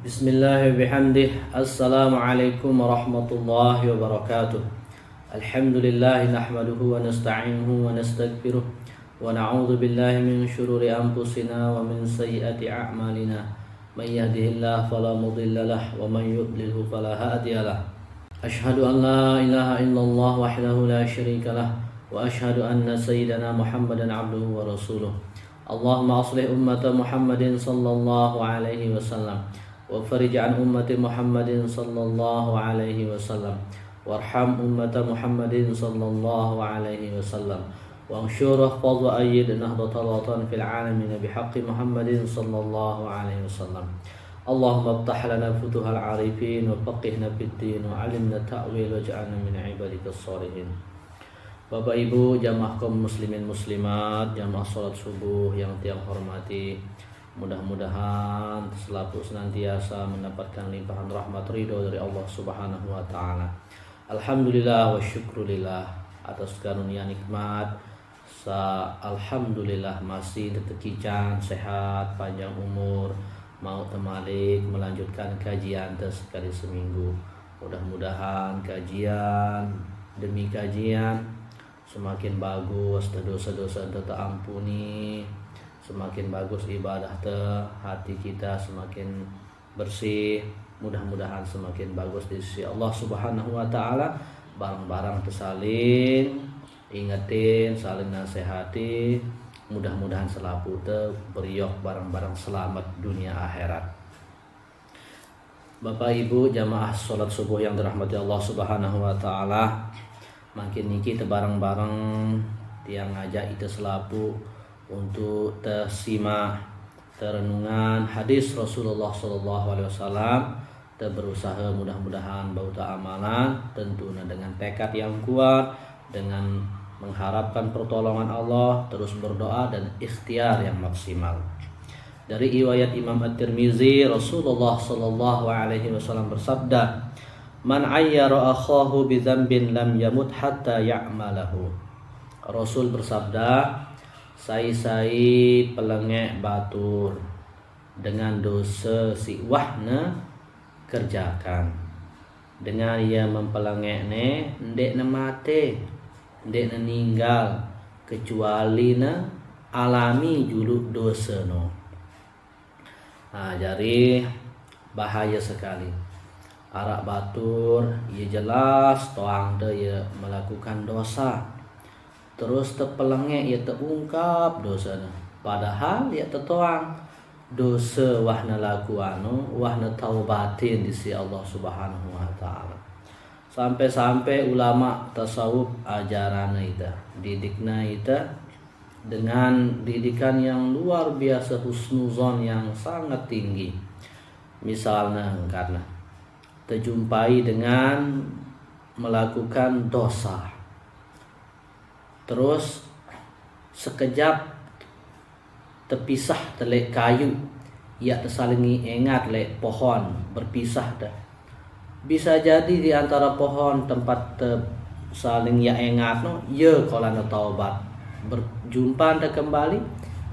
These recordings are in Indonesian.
Bismillah bihamdih. Assalamualaikum warahmatullahi wabarakatuh. Alhamdulillah nahmaduhu wa nasta'inuhu wa nastaghfiruh wa na'udzu billahi min syururi anfusina wa min sayyiati a'malina. May yahdihillahu fala mudilla lahu wa may yudlilhu fala hadiya lahu. Asyhadu an la ilaha illallah wahdahu la syarika lah wa asyhadu anna sayyidana Muhammadan abduhu wa rasuluh. Allahumma aslih ummata Muhammadin sallallahu alaihi wasallam wa farij an ummati Muhammadin sallallahu alaihi wasallam warham ummata Muhammadin sallallahu alaihi wasallam wa anshur ihfaz wa ayyid nahdatal watan fil alamin bihaqqi Muhammadin sallallahu alaihi wasallam. Allahumma iftah lana futuhal arifin wa faqihna fid din wa 'allimna ta'wil waj'alna min ibadikas shalihin. Bapak Ibu jamaah kaum muslimin muslimat, jamaah salat subuh yang tiang hormati, mudah-mudahan selalu senantiasa mendapatkan limpahan rahmat ridho dari Allah Subhanahu wa taala. Alhamdulillah wa syukrulillah atas karunia nikmat. Alhamdulillah masih ditekican sehat, panjang umur, mau temalik melanjutkan kajian sekali seminggu. Mudah-mudahan kajian demi kajian semakin bagus, dosa-dosa terampuni, semakin bagus ibadah hati kita semakin bersih, mudah-mudahan semakin bagus di sisi Allah Subhanahu wa taala. Barang-barang tersaling ingetin, saling nasihati, mudah-mudahan selalu beriok barang-barang selamat dunia akhirat. Bapak Ibu jamaah salat subuh yang dirahmati Allah Subhanahu wa taala, makin niki barang-barang tiang ngajak itu selalu untuk tersimak terenungan hadis Rasulullah SAW, berusaha mudah-mudahan bauta amalan tentunya dengan tekad yang kuat, dengan mengharapkan pertolongan Allah, terus berdoa dan ikhtiar yang maksimal. Dari riwayat Imam At-Tirmizi, Rasulullah SAW bersabda, "Man ayyara akhahu bi dzambin lam yamut hatta ya'malahu." Rasul bersabda, sai pelengek batur dengan dosa si wahna kerjakan, dengan ia mempelengekne ndek na mate, ndek na ninggal, kecuali na alami juluk dosa no. Jadi bahaya sekali arak batur, ia jelas toang dia melakukan dosa, terus terpelengek ia terungkap dosanya, padahal ia tertoang dosa wahna lakuanu wahna taubatin di sisi Allah Subhanahu wa taala. Sampai-sampai ulama tasawuf ajaran itu didikna itu dengan didikan yang luar biasa, husnuzon yang sangat tinggi. Misalnya karena terjumpai dengan melakukan dosa, terus sekejap terpisah telek kayu, ia tersalingi ingat lek pohon berpisah dah. Bisa jadi di antara pohon tempat saling ya ingat no, ya kalau anda taubat berjumpa anda kembali,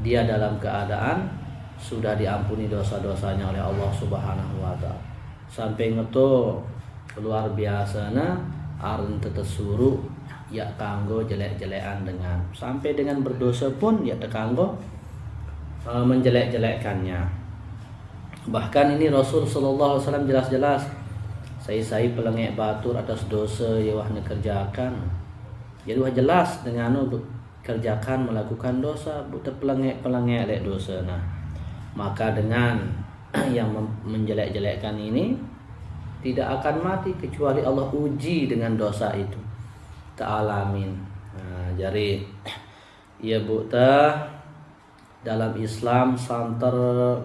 dia dalam keadaan sudah diampuni dosa-dosanya oleh Allah Subhanahu wa taala. Sampai ngeto luar biasa na arun tetesuruh ya kanggo jelek-jelekan, dengan sampai dengan berdosa pun ya tekanggo menjelek-jelekkannya. Bahkan ini Rasul sallallahu alaihi wasallam jelas-jelas sai pelengek batur atas dosa ya wahna kerjakan. Jadi wah jelas dengan kerjakan melakukan dosa buta pelengek lek dosa nah. Maka dengan yang menjelek-jelekkan ini tidak akan mati kecuali Allah uji dengan dosa itu ta'alamin. Jadi ya buta dalam Islam santer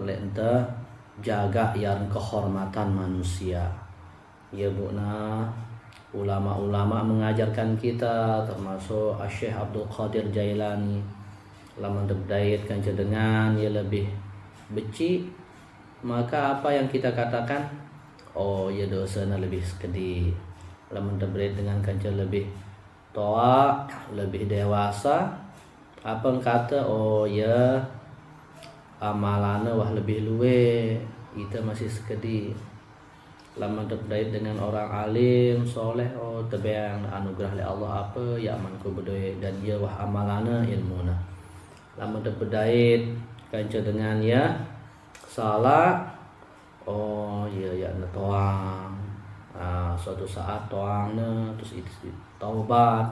lenta jaga yang kehormatan manusia. Ya buna ulama-ulama mengajarkan kita, termasuk Syekh Abdul Qadir Jailani, laman debdait kan dengan ya lebih beci, maka apa yang kita katakan, oh ya dosanya lebih sekedi, laman debdait dengan kanca lebih toa, lebih dewasa, apa yang kata oh ya amalana wah lebih luwe kita masih sekedi lama terkait dengan orang alim soleh tebeang anugerah oleh Allah apa ya aman ku bedoi dan dia wah amalana ilmuna lama terkait kanca dengan ya salah ya toang suatu saat toangna terus itu taubat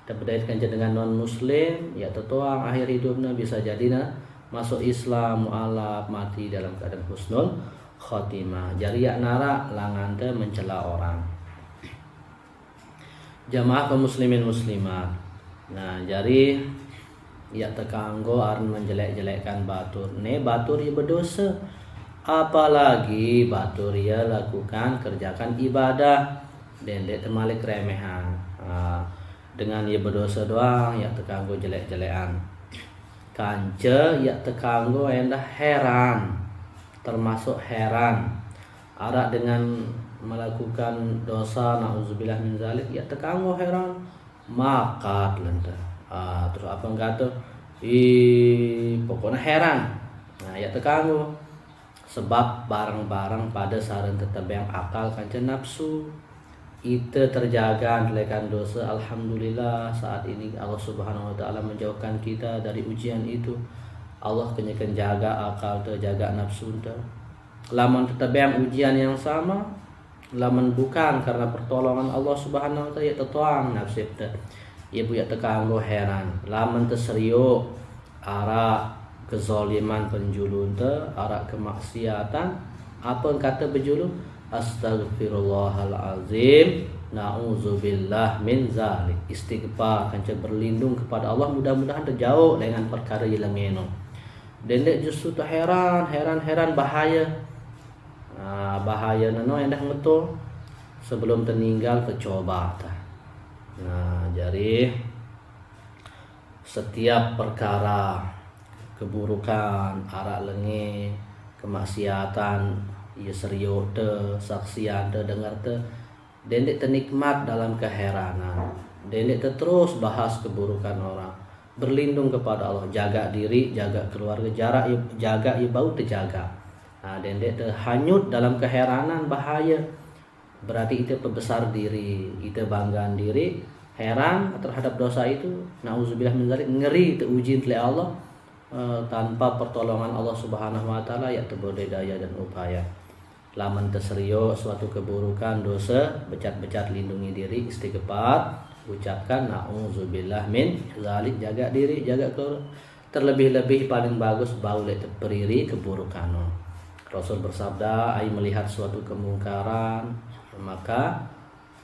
terkait kanca dengan non muslim ya toang akhir hidupnya bisa jadi masuk Islam mualaf mati dalam keadaan husnul khotimah jariya nara langante mencela orang. Jamaah kaum muslimin muslimat. Nah, jari ya tekanggo aran menjelek-jelekkan batur. Batur ya berdosa. Apalagi batur ya lakukan kerjakan ibadah dan dia temalik remehan. Dengan ya berdosa doang ya tekanggo jelek-jelekan. Kanca ya tekanggo endah heran. Termasuk heran arak dengan melakukan dosa nauzubillah min zalik ya tekanggo heran makat lenta terus apa kata pokoknya heran ya tekanggo sebab barang-barang pada saran tetap yang akal kanca nafsu itu terjaga lekan dosa. Alhamdulillah saat ini Allah subhanahu wa ta'ala menjauhkan kita dari ujian itu. Allah kenyakan jaga akal terjaga nafsu lamun tetap yang ujian yang sama lamun bukan karena pertolongan Allah subhanahu wa ta'ala ya tetuang nafsu ya bu ya tekanggo heran lamun terseriuk arah kezaliman penjulun arah kemaksiatan apa kata berjulun astagfirullahalazim na'udzubillah min zalik istighfar kanca berlindung kepada Allah mudah-mudahan terjauh dengan perkara yang ngeno. Dendek justru tuh heran bahaya. Bahaya nano endah ngeto sebelum tertinggal tercoba. Jadi setiap perkara keburukan, arak lengi, kemaksiatan, ya serius saksian dengar dendek ternikmat dalam keheranan. Dendek terus bahas keburukan orang. Berlindung kepada Allah, jaga diri, jaga keluarga, jaga bau terjaga. Dendek terhanyut dalam keheranan bahaya. Berarti itu pembesar diri, itu banggaan diri, heran terhadap dosa itu. Nauzubillah min dzalik, ngeri teruji oleh Allah tanpa pertolongan Allah Subhanahu wa taala ya terberdaya dan upaya. Laman terserius suatu keburukan dosa, becat-becat lindungi diri, istighfar. Ucapkan na'udzubillah min zalik, jaga diri, jaga keluarga. Terlebih-lebih paling bagus bau lek periri keburukan. Rasul bersabda, ai melihat suatu kemungkaran maka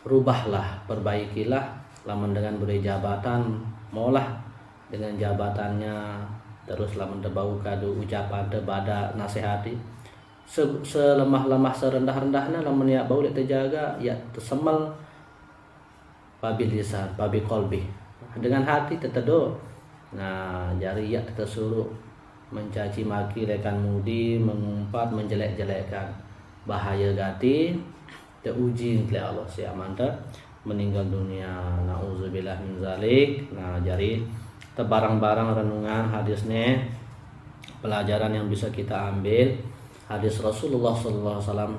rubahlah, perbaikilah. Lamun dengan beri jabatan maulah dengan jabatannya, terus lamun tebau kadu ucapan tebada nasihati selemah-lemah serendah-rendahnya lamun ya bau lek terjaga ya tersemel babil lisan, babil kolbi dengan hati tertedo. Jari ya tersuruh mencaci maki rekan mudi, mengumpat, menjelek-jelekkan. Bahaya gati teruji oleh Allah si amanta meninggal dunia. Nauzubillah min zalik. Jari tebarang-barang renungan hadisnya, pelajaran yang bisa kita ambil. Hadis Rasulullah SAW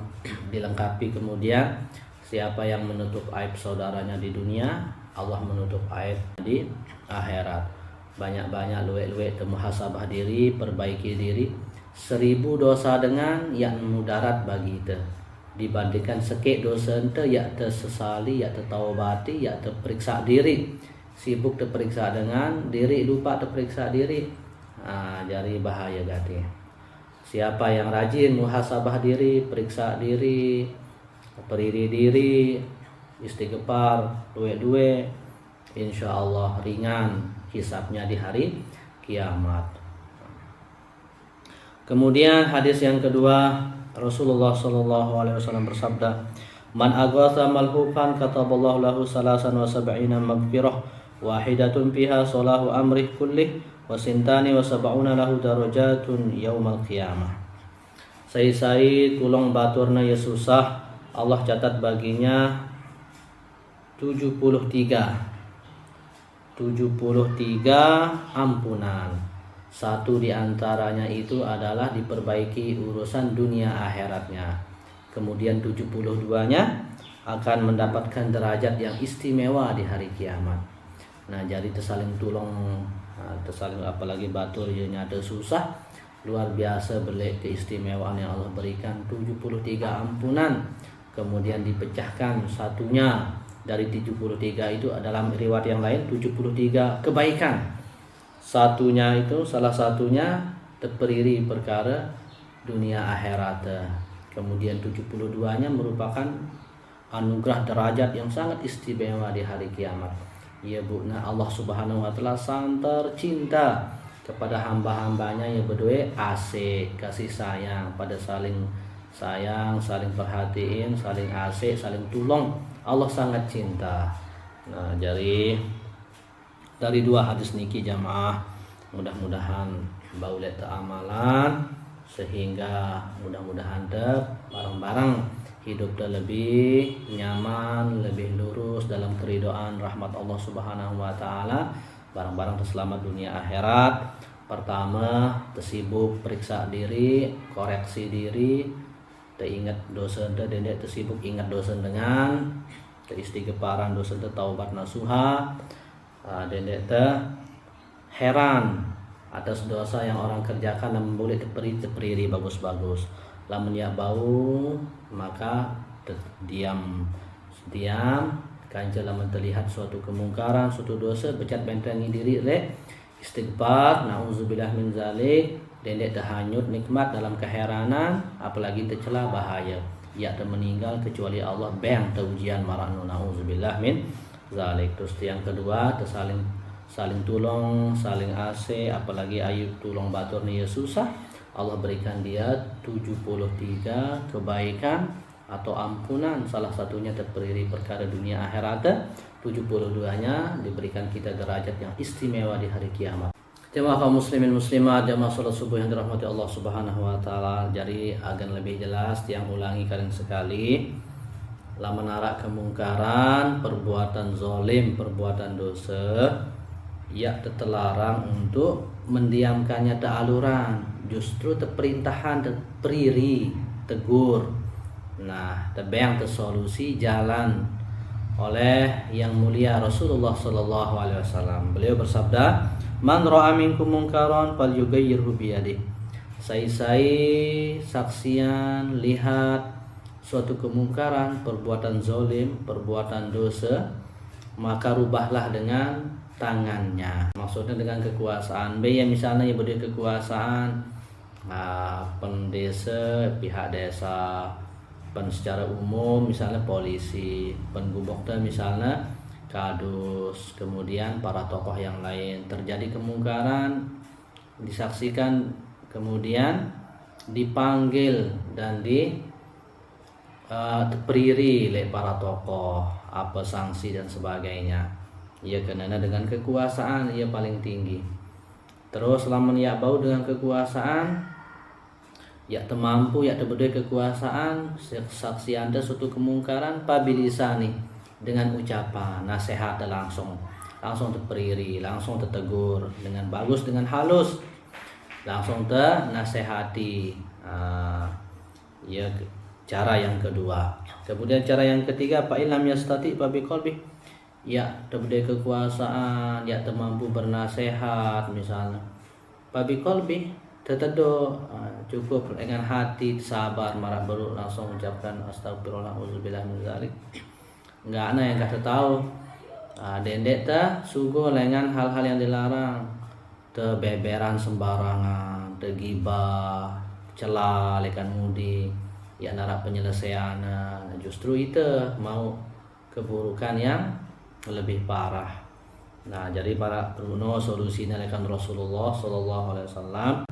dilengkapi kemudian, siapa yang menutup aib saudaranya di dunia, Allah menutup aib di akhirat. Banyak-banyak luwek-luwek muhasabah diri, perbaiki diri. 1000 dosa dengan yang mudarat bagi kita dibandingkan sekek dosa ente ya tersesali, ya tertaubati, ya terperiksa diri. Sibuk terperiksa dengan diri, lupa terperiksa diri. Jadi bahaya gati. Siapa yang rajin muhasabah diri, periksa diri, periri diri, istighfar, duwe-duwe, insyaallah ringan hisabnya di hari kiamat. Kemudian hadis yang kedua, Rasulullah SAW bersabda, "Man aghatha malhufan kataballahu lahu salasan wa sab'ina maghfirah, wahidatun fiha salahu amrih kullih, wa sintani wa sab'una lahu darajatun yaumal qiyamah." Sai-sai tulong baturna ya susah, Allah catat baginya 73 ampunan. Satu di antaranya itu adalah diperbaiki urusan dunia akhiratnya. Kemudian 72-nya akan mendapatkan derajat yang istimewa di hari kiamat. Nah, jadi tersaling tulung, tersaling apalagi batur ya nyata susah. Luar biasa belik keistimewaan yang Allah berikan. 73 ampunan. Kemudian dipecahkan satunya dari 73 itu dalam riwayat yang lain 73 kebaikan. Satunya itu salah satunya terperiri perkara dunia akhirat. Kemudian 72-nya merupakan anugerah derajat yang sangat istimewa di hari kiamat. Ya bu, nah Allah Subhanahu wa taala sangat cinta kepada hamba-hambanya yang berdua asik, kasih sayang, pada saling sayang, saling perhatiin, saling asik, saling tulung. Allah sangat cinta. Nah, dari dua hadis niki jamaah, mudah-mudahan bauleh amalan sehingga mudah-mudahan bareng-bareng hidup lebih nyaman, lebih lurus dalam keridhaan rahmat Allah Subhanahu wa taala, bareng-bareng terselamat dunia akhirat. Pertama, tersibuk periksa diri, koreksi diri, teringat dosa dendek tersibuk ingat dosa dengan keistighfaran dosa taubat nasuha, dendek heran atas dosa yang orang kerjakan dan boleh terperi bagus-bagus. Lamun ya bau maka diam kanca lamun terlihat suatu kemungkaran, suatu dosa becat bentengi diri istighfar, nauzubillah min zalik, dendek terhanyut nikmat dalam keheranan, apalagi tercela bahaya ya meninggal kecuali Allah beng ujian marahnu, nauzubillah min zalik. Terus yang kedua saling tulung, saling ase, apalagi ayub tulung batur nih susah, Allah berikan dia 73 kebaikan atau ampunan, salah satunya terperi perkara dunia akhirat. 72-nya diberikan kita derajat yang istimewa di hari kiamat. Jemaah kaum muslimin muslimat, jemaah salat subuh yang dirahmati Allah Subhanahu wa taala. Jadi agar lebih jelas tiang ulangi kalian sekali, lamun narak kemungkaran, perbuatan zalim, perbuatan dosa, ya terlarang untuk mendiamkannya ta'aluran, justru terperintahan, terperiri, tegur. Nah, tebang tersolusi jalan oleh yang mulia Rasulullah sallallahu alaihi wasallam. Beliau bersabda, "Man ra'a minkum munkaran falyughayyirhu bi yadihi." Saya saksian lihat suatu kemungkaran, perbuatan zalim, perbuatan dosa, maka rubahlah dengan tangannya. Maksudnya dengan kekuasaan. Ya misalnya ya berdiri kekuasaan pendesa, pihak desa, pen secara umum misalnya polisi, penggubokta misalnya kadus, kemudian para tokoh yang lain terjadi kemungkaran, disaksikan, kemudian dipanggil dan terperiri oleh para tokoh, apa sanksi dan sebagainya. Ya karena dengan kekuasaan ia paling tinggi. Terus lamun ya bau dengan kekuasaan, ya temampu ya terberdaya kekuasaan, saksi anda suatu kemungkaran pabilisani, dengan ucapan nasihat langsung terperiri, langsung tertegur dengan bagus, dengan halus, langsung nasihati. Ya cara yang kedua. Kemudian cara yang ketiga, fa illam yastati fa biqalbi, ya terberdaya kekuasaan, ya temampu bernasehat misalnya, fa biqalbi terteduh, cukup dengan hati, sabar, marah baru langsung ucapkan astagfirullah, auzubillah min zalik. Enggak ana yang kata tahu. Dendek sugo lengan hal-hal yang dilarang, beberan sembarangan, gibah, cela, lekan mudi, ya nara penyelesaian. Justru itu mau keburukan yang lebih parah. Nah, jadi para peruno solusinya lekan Rasulullah sallallahu alaihi wasallam.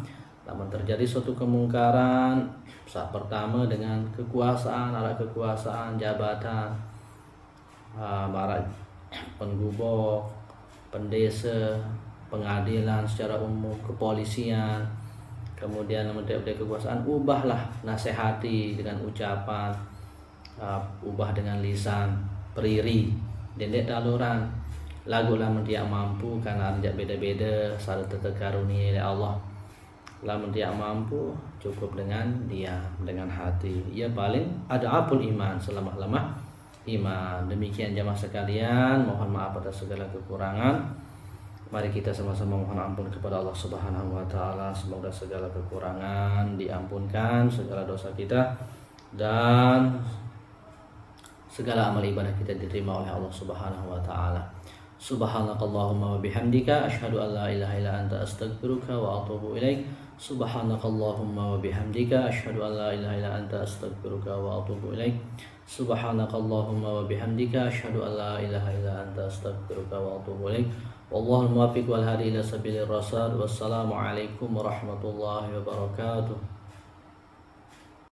Namun terjadi suatu kemungkaran, saat pertama dengan kekuasaan, arah kekuasaan, jabatan, para penggubok, pendesa, pengadilan secara umum, kepolisian, kemudian mendapat kekuasaan, ubahlah, nasihati dengan ucapan, ubah dengan lisan, periri, dendek taluran, lagu lamun dia mampu karena ada beda-beda sarta terkarunia oleh Allah. Lamun dia mampu cukup dengan dia dengan hati. Ia paling ada apul iman selemah-lemah iman. Demikian jamaah sekalian, mohon maaf atas segala kekurangan. Mari kita sama-sama mohon ampun kepada Allah Subhanahu wa taala. Semoga segala kekurangan diampunkan, segala dosa kita dan segala amal ibadah kita diterima oleh Allah Subhanahu wa taala. Subhanakallahumma wa bihamdika asyhadu an la ilaha illa anta astaghfiruka wa atubu ilaik. Subhanakallahumma wa bihamdika asyhadu an la ilaha illa anta astaghfiruka wa atubu ilaik. Subhanakallahumma wa bihamdika asyhadu an la ilaha illa anta astaghfiruka wa atubu ilaik. Wallahul muwaffiq wal hadi ila sabilir rasyad. Wassalamu alaikum warahmatullahi wabarakatuh.